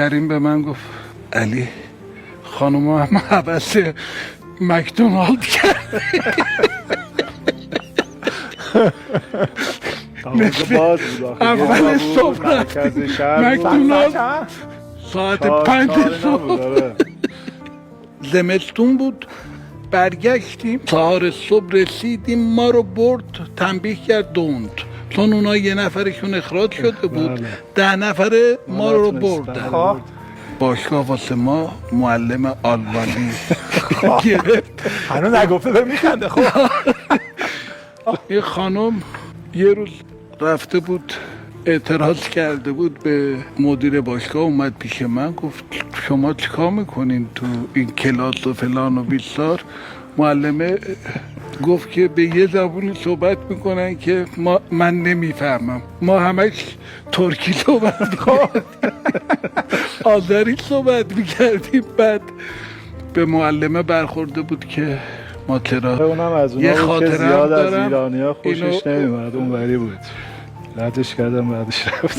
کریم به من گفت علی خانم هم حبس مکدونالد کرد. اول صبح مکدونالد ساعت 5 صبح زمستون بود. برگشتیم سهار صبح رسیدیم، ما رو برد تنبیه کرد دوند، چون اونا یه نفرشون اخراج شده بود، 10 نفره ما رو بردن. باشگاه واسه ما معلم آلمانی گرفت. هنوز نگفته به میخنده. خب یه خانم یه روز رفته بود اعتراض کرده بود به مدیر باشگاه، اومد پیش من گفت شما چیکار میکنین تو این کلاس و فلان و بیسار؟ معلمه گفت که به یه زبونی صحبت میکنن که من نمیفهمم، ما همش ترکی صحبت میکنیم، آذری صحبت میکردیم. بعد به معلمه برخورده بود که ما چرا اونم از یه اونها بود که خاطره زیاد از دارم. ایرانی ها خوشش نمیومد، اون وری بود، ردش کردم بعدش رفت.